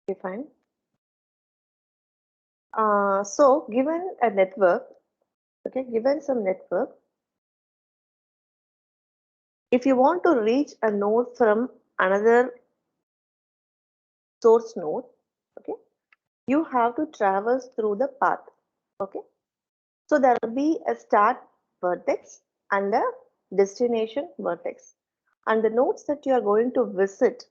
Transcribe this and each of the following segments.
Okay, fine. So given a network, okay, given some network, if you want to reach a node from another source node, okay, you have to traverse through the path. Okay, so there will be a start vertex and a destination vertex, and the nodes that you are going to visit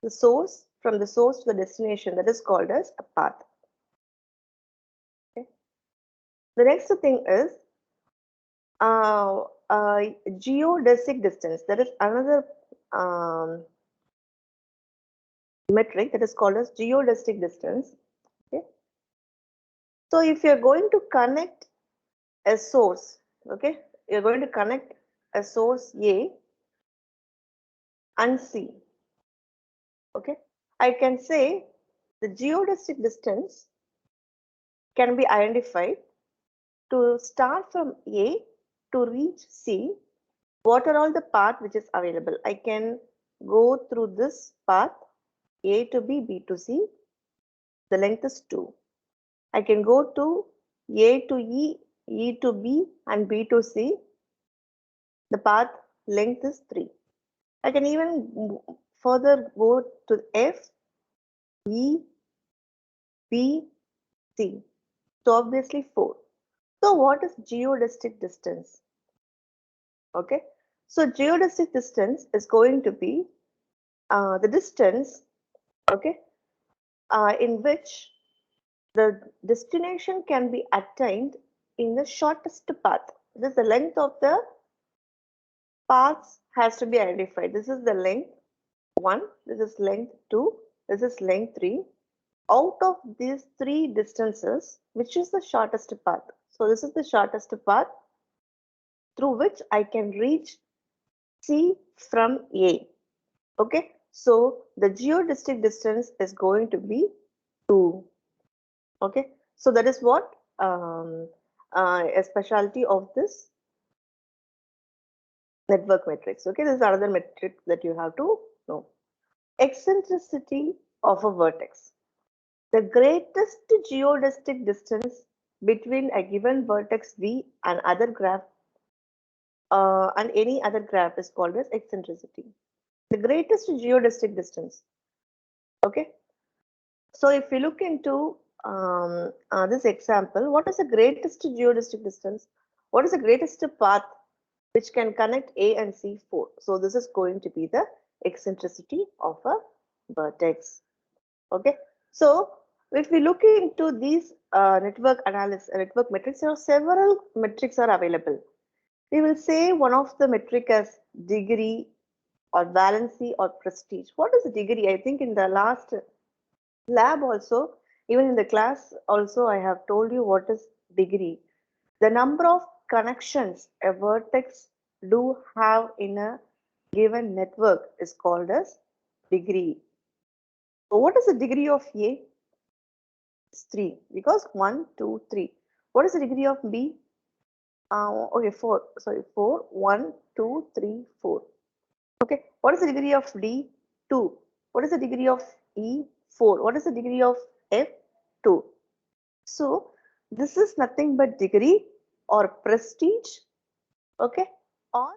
the source, from the source to the destination, that is called as a path. Okay. The next thing is uh, uh, geodesic distance. That is another um, metric that is called as geodesic distance. Okay. So if you're going to connect a source, okay, you're going to connect a source A and C. Okay, I can say the geodesic distance can be identified to start from A to reach C. What are all the path which is available? I can go through this path A to B, B to C. The length is 2. I can go to A to E, E to B, and B to C. The path length is 3. I can even further go to F, E, B, C. So obviously 4. So what is geodesic distance? Okay. So geodesic distance is going to be the distance, okay, in which the destination can be attained in the shortest path. This is the length of the paths has to be identified. This is the length 1, this is length 2, this is length 3. Out of these 3 distances, which is the shortest path? So this is the shortest path through which I can reach C from A. Okay, so the geodesic distance is going to be 2. Okay, so that is what a specialty of this network matrix. Okay, this is another metric that you have to know. Eccentricity of a vertex. The greatest geodesic distance between a given vertex V and other graph and any other graph is called as eccentricity. The greatest geodesic distance. Okay, so if you look into this example, what is the greatest geodesic distance? What is the greatest path which can connect A and C4? So this is going to be the eccentricity of a vertex. Okay, so if we look into these network analysis, network metrics, there are several metrics are available. We will say one of the metric as degree or valency or prestige. What is the degree? I think in the last lab also, even in the class also, I have told you what is degree. The number of connections a vertex do have in a given network is called as degree. So what is the degree of A? It's 3 because 1, 2, 3. What is the degree of B? Okay, 4. Sorry, 4, 1, 2, 3, 4. Okay, what is the degree of D? 2. What is the degree of E? 4. What is the degree of F? 2. So this is nothing but degree or prestige, okay, or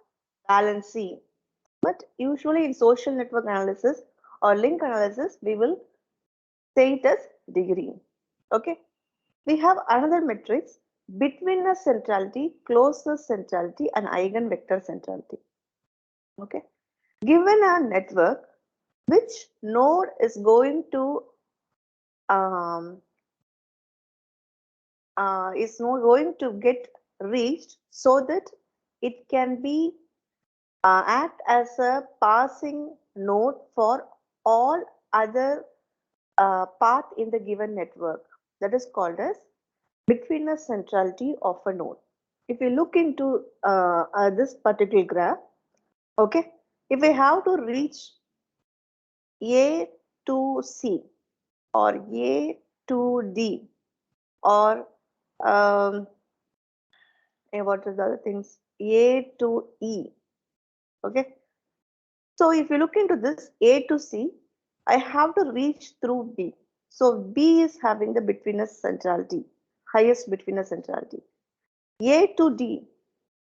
valency. But usually in social network analysis or link analysis, we will say it as degree. Okay, we have another matrix between centrality, closeness centrality, and eigenvector centrality. Okay, given a network, which node is going to um, is not going to get reached so that it can be act as a passing node for all other path in the given network. That is called as between a centrality of a node. If you look into this particular graph, okay, if we have to reach A to C or A to D or what are the other things? A to E. Okay. So if you look into this A to C, I have to reach through B. So B is having the betweenness centrality, highest betweenness centrality. A to D,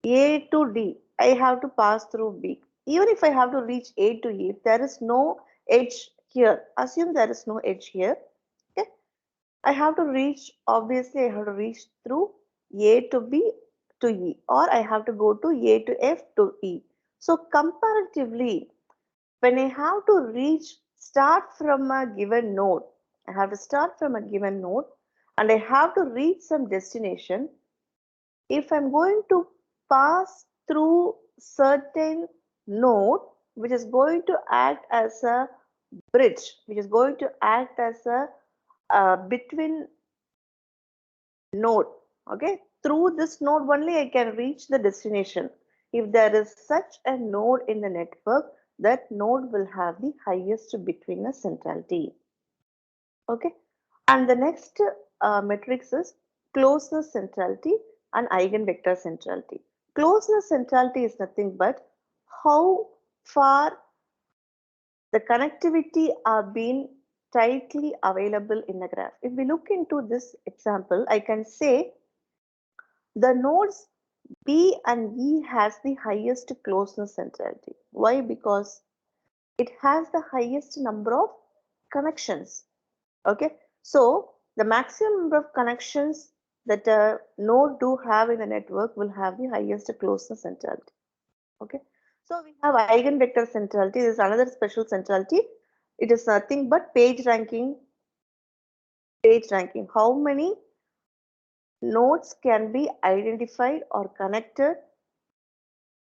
A to D, I have to pass through B. Even if I have to reach A to E, if there is no edge here, assume there is no edge here, okay, I have to reach, obviously, I have to reach through A to B to E, or I have to go to A to F to E. So, comparatively, when I have to reach, start from a given node, I have to start from a given node and I have to reach some destination. If I'm going to pass through certain node, which is going to act as a bridge, which is going to act as a between node, okay, through this node only I can reach the destination. If there is such a node in the network, that node will have the highest betweenness centrality, okay. And the next matrix is closeness centrality and eigenvector centrality. Closeness centrality is nothing but how far the connectivity are being tightly available in the graph. If we look into this example, I can say the nodes B and E has the highest closeness centrality. Why? Because it has the highest number of connections. Okay, so the maximum number of connections that a node do have in the network will have the highest closeness centrality. Okay, so we have eigenvector centrality. This is another special centrality. It is nothing but page ranking. Page ranking. How many nodes can be identified or connected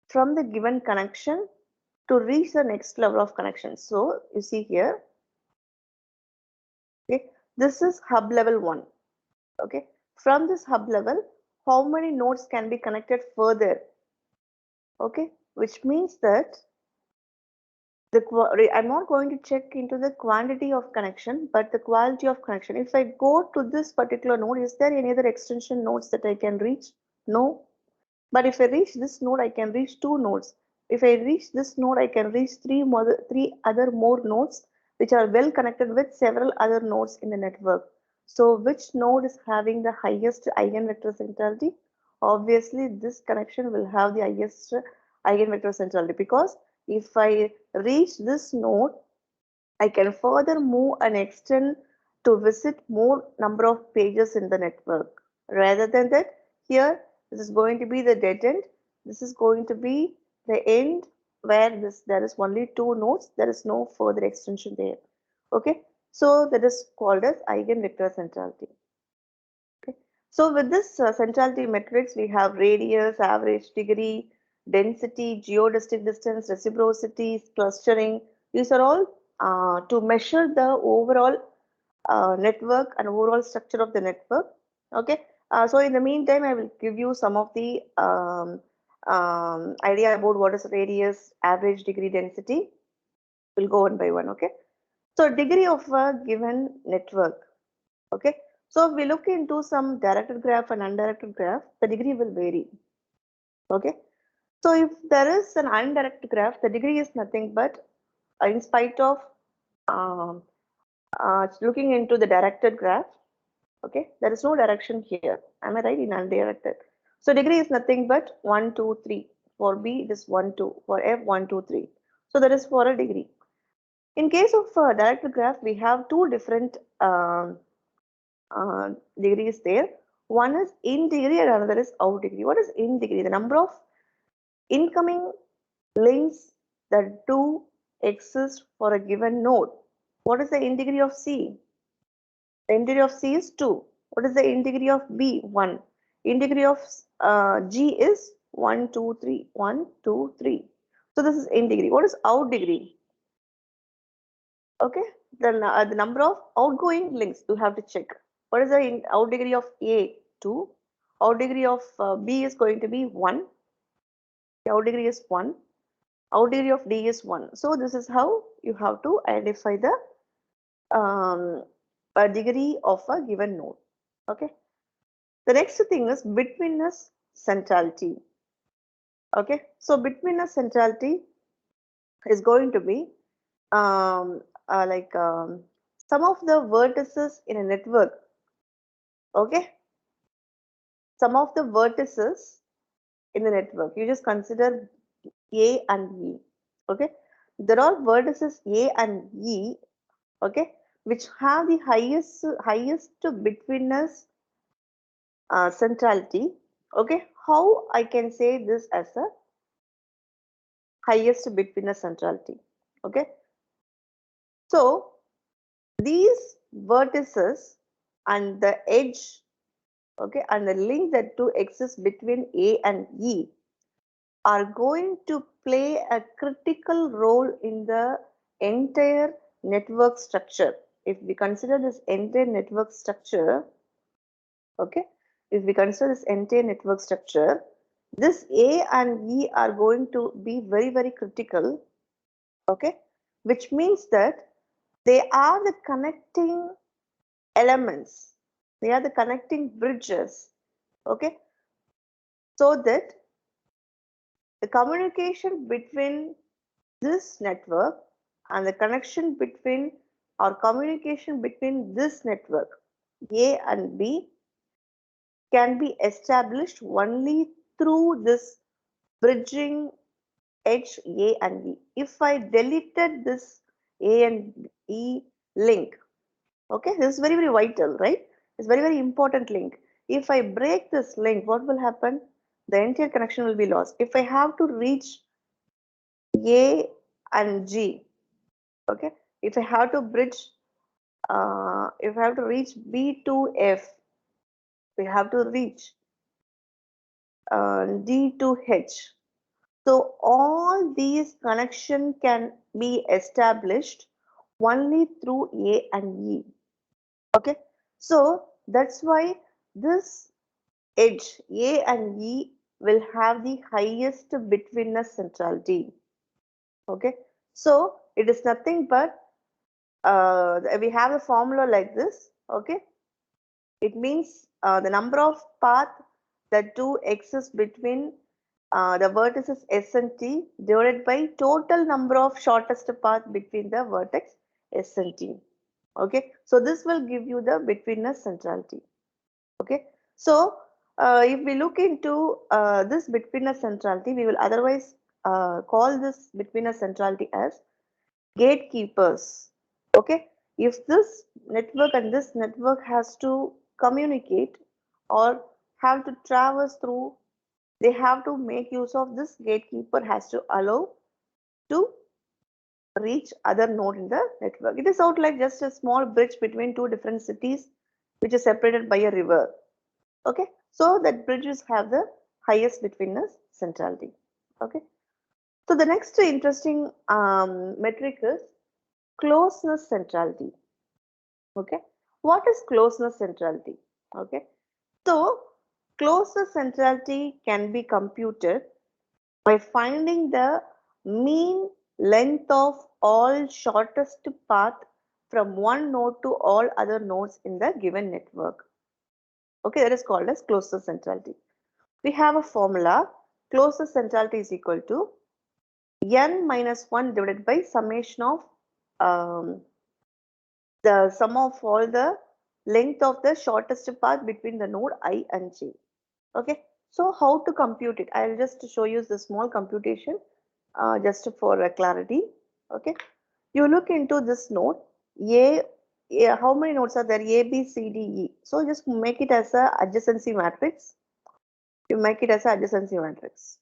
from the given connection to reach the next level of connection. So you see here, okay, this is hub level 1. Okay, from this hub level, how many nodes can be connected further? Okay, which means that I'm not going to check into the quantity of connection, but the quality of connection. If I go to this particular node, is there any other extension nodes that I can reach? No. But if I reach this node, I can reach 2 nodes. If I reach this node, I can reach three other more nodes which are well connected with several other nodes in the network. So which node is having the highest eigenvector centrality? Obviously, this connection will have the highest eigenvector centrality, because if I reach this node, I can further move and extend to visit more number of pages in the network. Rather than that, here this is going to be the dead end. This is going to be the end where there is only 2 nodes. There is no further extension there. Okay, so that is called as eigenvector centrality. Okay, so with this centrality matrix, we have radius, average degree, density, geodesic distance, reciprocity, clustering. These are all to measure the overall network and overall structure of the network. Okay, so in the meantime, I will give you some of the idea about what is radius, average degree, density. We'll go one by one. Okay, so degree of a given network. Okay, so if we look into some directed graph and undirected graph, the degree will vary. Okay, so if there is an undirected graph, the degree is nothing but in spite of um, looking into the directed graph. Okay, there is no direction here. Am I right? In undirected. So degree is nothing but 1, 2, 3. For B, it is 1, 2. For F, 1, 2, 3. So that is for a degree. In case of directed graph, we have two different degrees there. One is in degree and another is out degree. What is in degree? The number of incoming links that do exist for a given node. What is the in degree of C? The in degree of C is 2. What is the in degree of B? 1. In degree of G is 1, 2, 3. 1, 2, 3. So this is in degree. What is out degree? Okay, the number of outgoing links you have to check. What is the out degree of A? 2. Out degree of B is going to be 1. The out degree is 1. Out degree of D is 1. So this is how you have to identify the um, degree of a given node. Okay. The next thing is betweenness centrality. Okay. So betweenness centrality, is going to be like some of the vertices in a network. Okay, some of the vertices in the network. You just consider A and E. Okay, there are vertices A and E. Okay, which have the highest betweenness centrality. Okay, how I can say this as a highest betweenness centrality. Okay, so these vertices and the edge, okay, and the link that two exists between A and E are going to play a critical role in the entire network structure. If we consider this entire network structure, okay, if we consider this entire network structure, this A and E are going to be very, very critical, okay, which means that they are the connecting elements, they are the connecting bridges, okay, so that the communication between this network and the connection between or communication between this network A and B can be established only through this bridging edge A and B. If I deleted this A and E link, okay, this is very, very vital, right? It's very, very important link. If I break this link, what will happen? The entire connection will be lost. If I have to reach A and G, okay, if I have to bridge, if I have to reach B to F, we have to reach D to H. So all these connection can be established only through A and E. Okay, so that's why this edge A and E will have the highest betweenness centrality. Okay, so it is nothing but we have a formula like this. Okay, it means the number of path that two exist between the vertices S and T divided by total number of shortest path between the vertex S and T. Okay, so this will give you the betweenness centrality. Okay, so if we look into this betweenness centrality, we will otherwise call this betweenness centrality as gatekeepers. Okay, if this network and this network has to communicate or have to traverse through, they have to make use of this gatekeeper has to allow to reach other node in the network. It is out like just a small bridge between two different cities which is separated by a river. Okay, so that bridges have the highest betweenness centrality. Okay, so the next interesting metric is closeness centrality. Okay, what is closeness centrality? Okay, so closeness centrality can be computed by finding the mean length of all shortest path from one node to all other nodes in the given network. Okay, that is called as closeness centrality. We have a formula. Closeness centrality is equal to n minus 1 divided by summation of the sum of all the length of the shortest path between the node I and J. Okay, so how to compute it? I'll just show you the small computation just for clarity. Okay, you look into this node A, how many nodes are there? A, B, C, D, E. So just make it as a adjacency matrix. You make it as a adjacency matrix.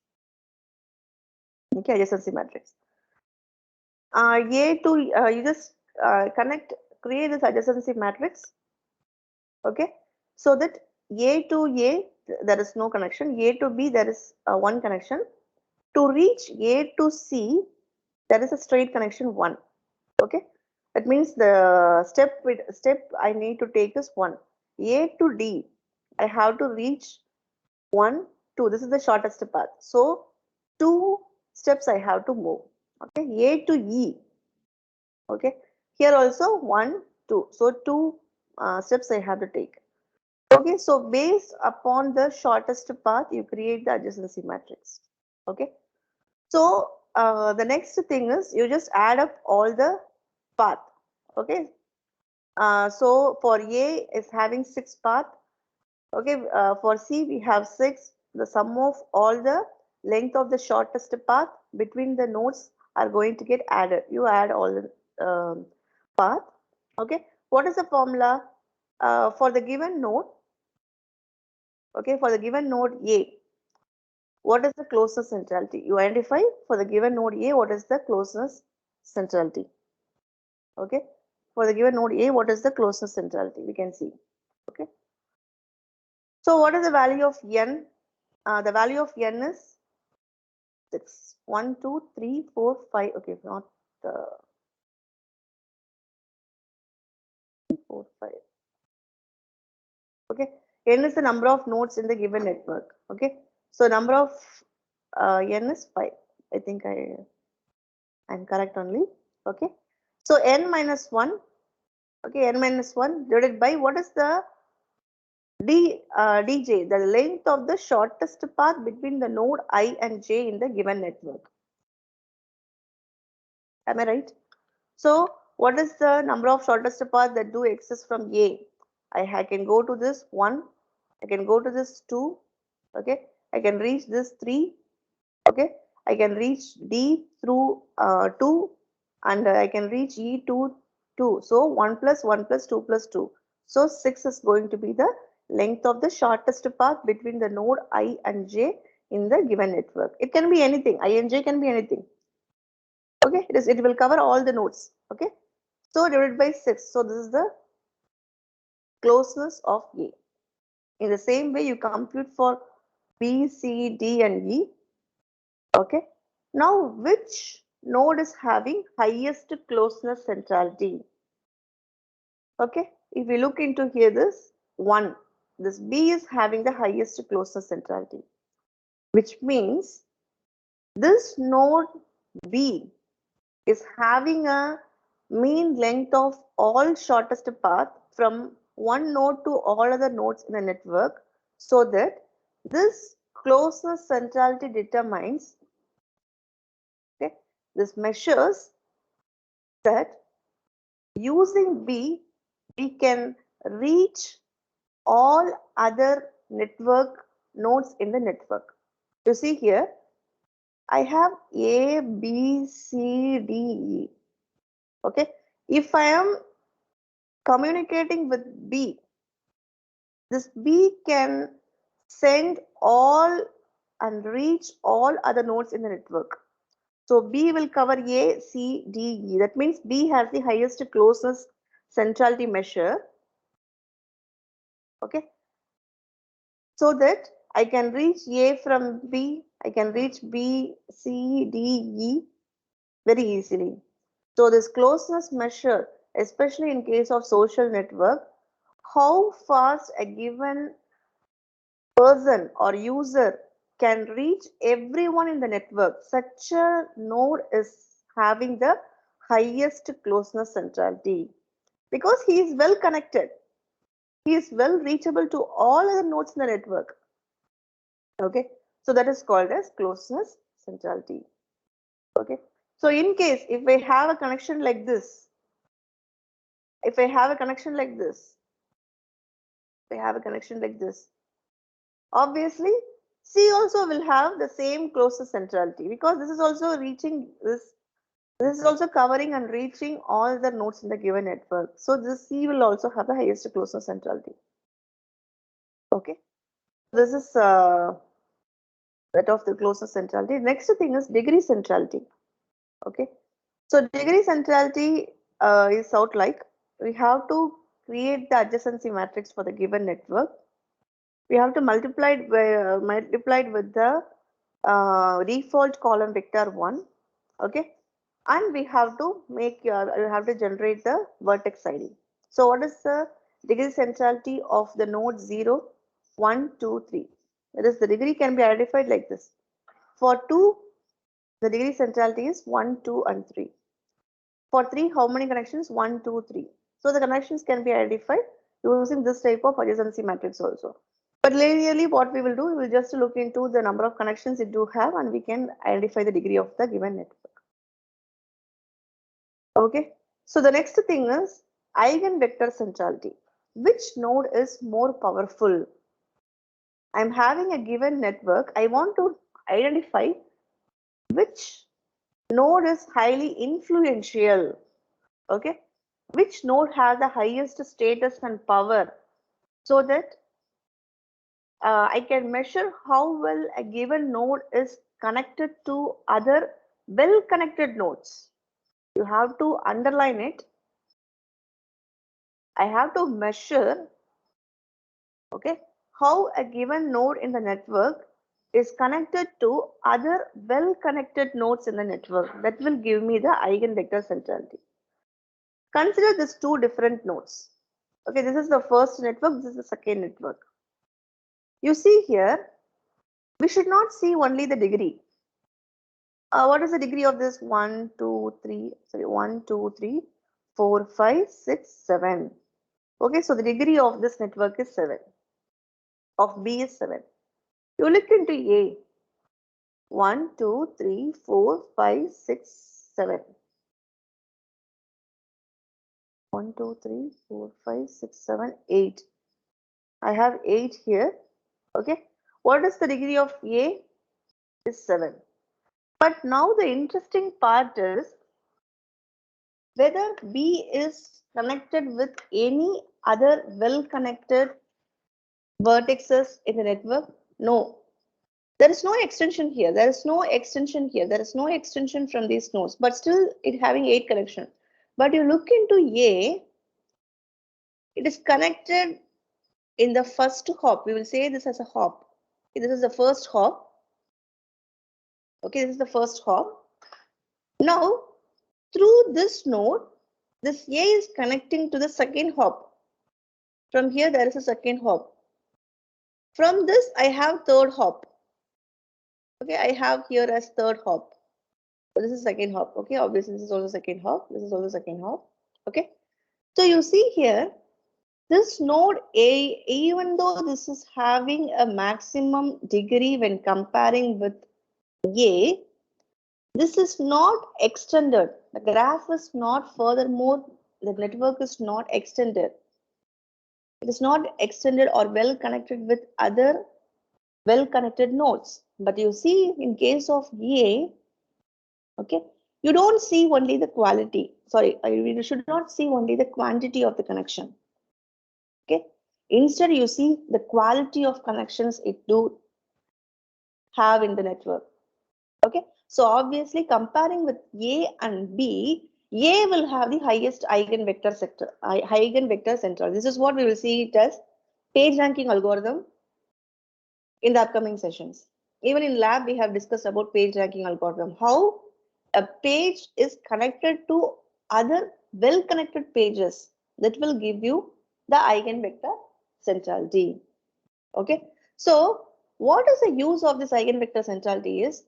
Okay, adjacency matrix. A to you just create this adjacency matrix. Okay, so that A to A there is no connection. A to B there is one connection. To reach A to C there is a straight connection 1. Okay, that means the step I need to take is 1. A to D I have to reach 1, 2. This is the shortest path. So 2 steps I have to move. Okay, A to E. Okay, here also 1, 2. So 2 steps I have to take. Okay, so based upon the shortest path, you create the adjacency matrix. Okay, so the next thing is you just add up all the path. Okay. So for A is having 6 path. Okay. For C we have 6. The sum of all the length of the shortest path between the nodes are going to get added. You add all the path. Okay. What is the formula for the given node? Okay. For the given node A, what is the closeness centrality? You identify for the given node A, what is the closeness centrality? Okay. For the given node A, what is the closeness centrality? We can see. Okay. So what is the value of n? The value of n is 6. 1, 2, 3, 4, 5. Okay, not 4, 5. Okay. N is the number of nodes in the given network. Okay. So number of n is 5. I think I'm correct only. Okay. So n minus 1. Okay, n minus 1 divided by what is the dj, the length of the shortest path between the node I and j in the given network. Am I right? So what is the number of shortest path that do exist from A? I can go to this 1, I can go to this 2, okay, I can reach this 3, okay, I can reach D through 2, and I can reach E to 2. So 1 plus 1 plus 2 plus 2. So 6 is going to be the length of the shortest path between the node I and J in the given network. It can be anything. I and J can be anything. Okay, it will cover all the nodes. Okay, so divided by 6. So this is the closeness of A. In the same way, you compute for B, C, D, and E. Okay. Now, which node is having highest closeness centrality? Okay. If we look into here, this 1, this B is having the highest closeness centrality, which means this node B is having a mean length of all shortest path from one node to all other nodes in the network, so that this closeness centrality determines, okay, this measures that using B we can reach all other network nodes in the network. You see here I have A, B, C, D, E. Okay, if I am communicating with B, this B can send all and reach all other nodes in the network. So B will cover A, C, D, E. That means B has the highest closeness centrality measure. Okay. So that I can reach A from B, I can reach B, C, D, E very easily. So this closeness measure, especially in case of social network, how fast a given person or user can reach everyone in the network. Such a node is having the highest closeness centrality because he is well connected. He is well reachable to all other nodes in the network. Okay, so that is called as closeness centrality. Okay, so in case if I have a connection like this, if I have a connection like this, if I have a connection like this, obviously C also will have the same closest centrality because this is also reaching this. This is also covering and reaching all the nodes in the given network. So this C will also have the highest closest centrality. Okay, this is that of the closest centrality. Next thing is degree centrality. Okay, so degree centrality is out like we have to create the adjacency matrix for the given network. We have to multiply it by, multiplied with the default column vector 1. Okay, and we have to make we have to generate the vertex ID. So what is the degree centrality of the node 0, 1, 2, 3? That is, the degree can be identified like this. For 2, the degree centrality is 1, 2, and 3. For 3, how many connections? 1, 2, 3. So the connections can be identified using this type of adjacency matrix also. But linearly, what we will do, we will just look into the number of connections it do have, and we can identify the degree of the given network. Okay. So the next thing is eigenvector centrality. Which node is more powerful? I'm having a given network. I want to identify which node is highly influential. Okay. Which node has the highest status and power, so that I can measure how well a given node is connected to other well connected nodes. You have to underline it. I have to measure, okay, how a given node in the network is connected to other well connected nodes in the network. That will give me the eigenvector centrality. Consider these two different nodes. Okay, this is the first network, this is the second network. You see here, we should not see only the degree. What is the degree of this? 1, 2, 3, sorry, 1, 2, 3, 4, 5, 6, 7. Okay, so the degree of this network is 7. Of B is 7. You look into A. 1, 2, 3, 4, 5, 6, 7. 1, 2, 3, 4, 5, 6, 7, 8. I have 8 here. Okay. What is the degree of A? Is 7. But now the interesting part is whether B is connected with any other well connected vertexes in the network. No, there is no extension here. There is no extension here. There is no extension from these nodes, but still it having 8 connection. But you look into A, it is connected in the first hop. We will say this as a hop. This is the first hop. Okay, this is the first hop. Now, through this node, this A is connecting to the second hop. From here, there is a second hop. From this, I have third hop. Okay, I have here as third hop. So this is second hop. Okay, obviously this is also second hop. This is also second hop. Okay, so you see here, this node A, even though this is having a maximum degree when comparing with A, this is not extended. The graph is not, furthermore, the network is not extended. It is not extended or well connected with other well connected nodes. But you see, in case of A, okay, you don't see only the quality. Sorry, you should not see only the quantity of the connection. Okay, instead you see the quality of connections it do have in the network. Okay, so obviously comparing with A and B, A will have the highest eigenvector sector, eigenvector central. This is what we will see it as page ranking algorithm in the upcoming sessions. Even in lab, we have discussed about page ranking algorithm, how a page is connected to other well connected pages that will give you the eigenvector centrality. Okay, so what is the use of this eigenvector centrality is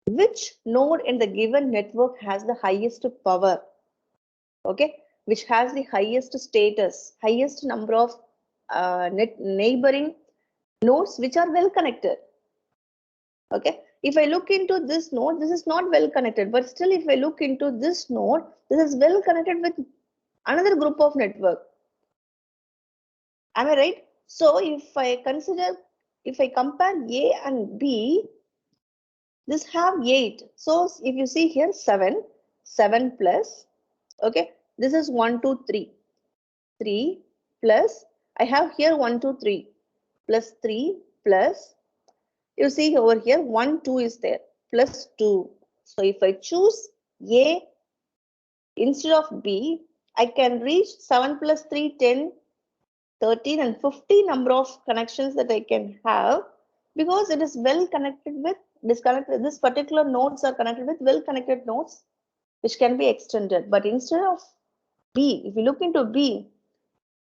which node in the given network has the highest power, okay, which has the highest status, highest number of neighboring nodes which are well connected. Okay, if I look into this node, this is not well connected, but still if I look into this node, this is well connected with another group of network. Am I right? So if I consider, if I compare A and B, this have 8. So if you see here 7, 7 plus, okay, this is 1, 2, 3. 3 plus, I have here 1, 2, 3 plus 3 plus, you see over here 1, 2 is there plus 2. So if I choose A instead of B, I can reach 7 plus 3, 10, 13 and 50 number of connections that I can have because it is well connected with disconnected. This particular nodes are connected with well connected nodes which can be extended. But instead of B, if you look into B,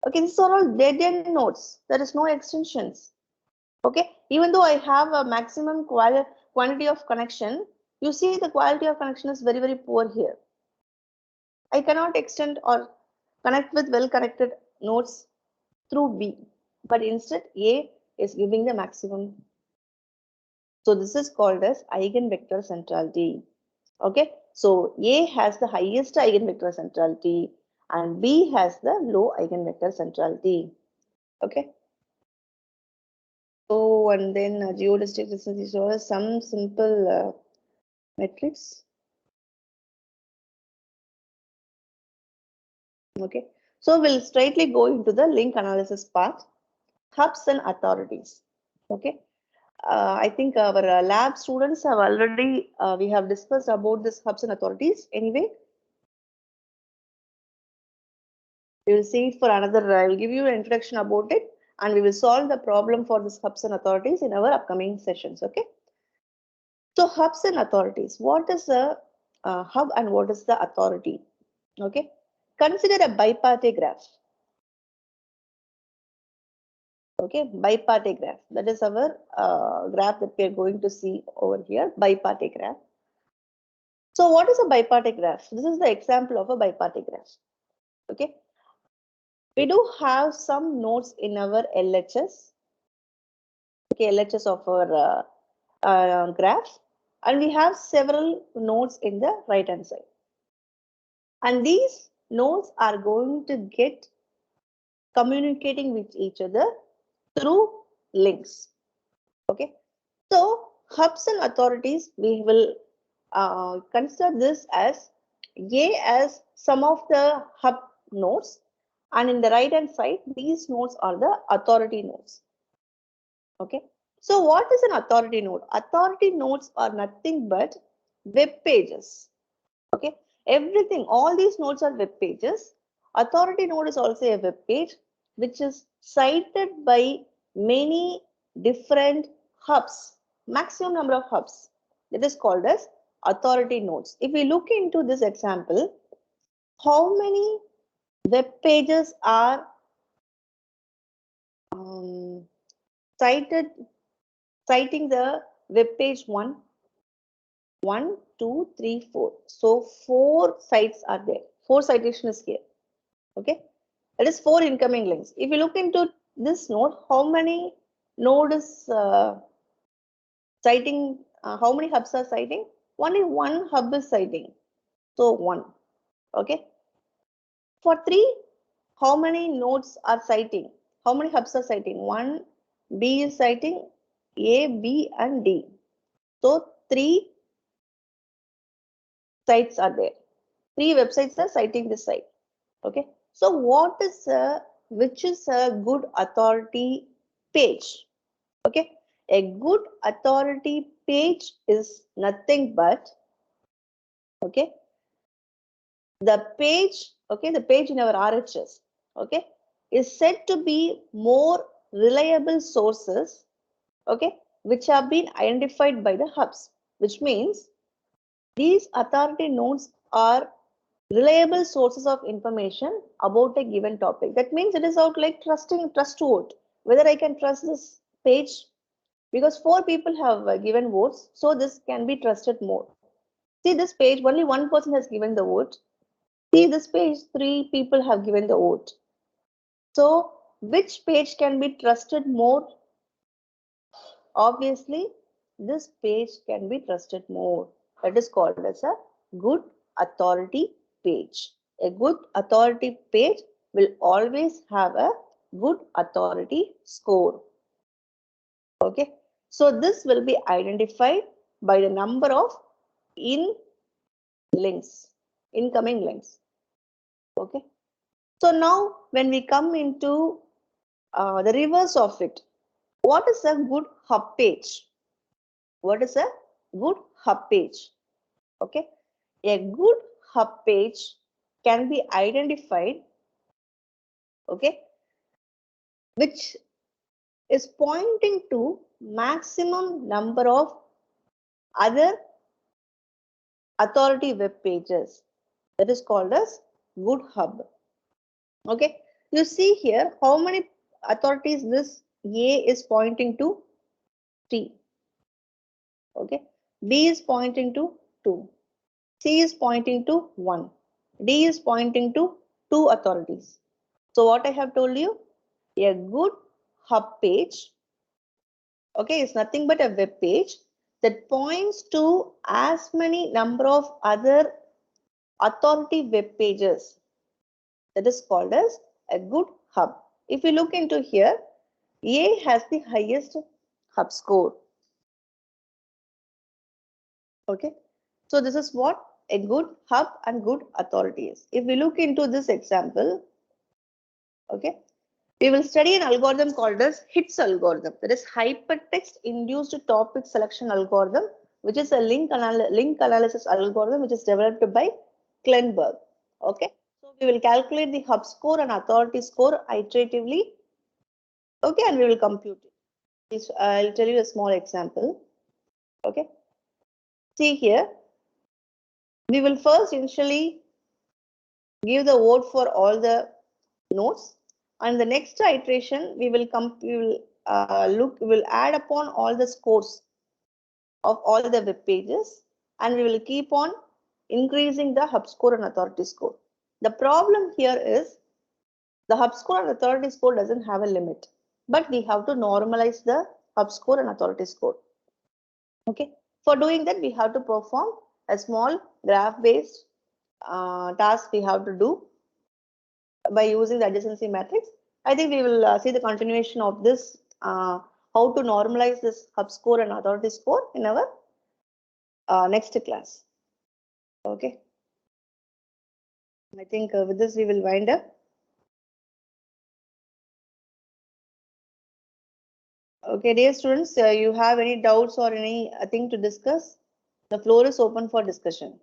okay, these are all dead end nodes. There is no extensions. Okay, even though I have a maximum quantity of connection, you see the quality of connection is very, very poor here. I cannot extend or connect with well connected nodes through B, but instead A is giving the maximum. So this is called as eigenvector centrality. Okay, so A has the highest eigenvector centrality and B has the low eigenvector centrality. Okay. So, and then geodestic distance is some simple metrics. Okay, so we'll straightly go into the link analysis part, hubs and authorities. Okay, I think our lab students have already, we have discussed about this hubs and authorities. Anyway, we will see it for another, I will give you an introduction about it and we will solve the problem for this hubs and authorities in our upcoming sessions. Okay. So hubs and authorities, what is a hub and what is the authority? Okay. Consider a bipartite graph. Okay, bipartite graph. That is our graph that we are going to see over here, bipartite graph. So what is a bipartite graph? This is the example of a bipartite graph. Okay. We do have some nodes in our LHS. Okay, LHS of our graph. And we have several nodes in the right hand side. And these nodes are going to get communicating with each other through links. Okay, so hubs and authorities, we will consider this as A as some of the hub nodes, and in the right hand side, these nodes are the authority nodes. Okay, so what is an authority node? Authority nodes are nothing but web pages. Okay, everything, all these nodes are web pages. Authority node is also a web page which is cited by many different hubs, maximum number of hubs. That is called as authority nodes. If we look into this example, how many web pages are citing the web page 1? 1, 2, 3, 4. So 4 sites are there. 4 citations here. Okay, that is 4 incoming links. If you look into this node, how many node is citing? How many hubs are citing? Only one hub is citing. So 1. Okay. For 3, how many nodes are citing? How many hubs are citing? 1, B is citing A, B, and D. So 3 sites are there. 3 websites are citing this site. Okay. So what is which is a good authority page? Okay. A good authority page is nothing but, okay, the page, okay, the page in our RHS, okay, is said to be more reliable sources, okay, which have been identified by the hubs, which means these authority nodes are reliable sources of information about a given topic. That means it is out like trust vote, whether I can trust this page, because 4 people have given votes, so this can be trusted more. See this page, only 1 person has given the vote. See this page, 3 people have given the vote. So which page can be trusted more? Obviously, this page can be trusted more. That is called as a good authority page. A good authority page will always have a good authority score. Okay, so this will be identified by the number of incoming links. Okay, so now when we come into the reverse of it, what is a good hub page? What is a good hub page? Okay, a good hub page can be identified, okay, which is pointing to maximum number of other authority web pages. That is called as good hub. Okay, you see here how many authorities this A is pointing to? 3. Okay, B is pointing to 2. C is pointing to 1. D is pointing to 2 authorities. So what I have told you, a good hub page Okay, it's nothing but a web page that points to as many number of other authority web pages. That is called as a good hub. If you look into here, A has the highest hub score. Okay, so this is what a good hub and good authority is. If we look into this example, okay, we will study an algorithm called as HITS algorithm. That is hypertext induced topic selection algorithm, which is a link analysis algorithm which is developed by Klenberg. Okay, so we will calculate the hub score and authority score iteratively. Okay, and we will compute it. I'll tell you a small example. Okay, see here, we will first initially give the vote for all the nodes, and the next iteration we will add upon all the scores of all the web pages, and we will keep on increasing the hub score and authority score. The problem here is the hub score and authority score doesn't have a limit, but we have to normalize the hub score and authority score. Okay, for doing that we have to perform a small graph based task we have to do by using the adjacency matrix. I think we will see the continuation of this, how to normalize this hub score and authority score in our next class. Okay. I think with this we will wind up. Okay, dear students, you have any doubts or any thing to discuss? The floor is open for discussion.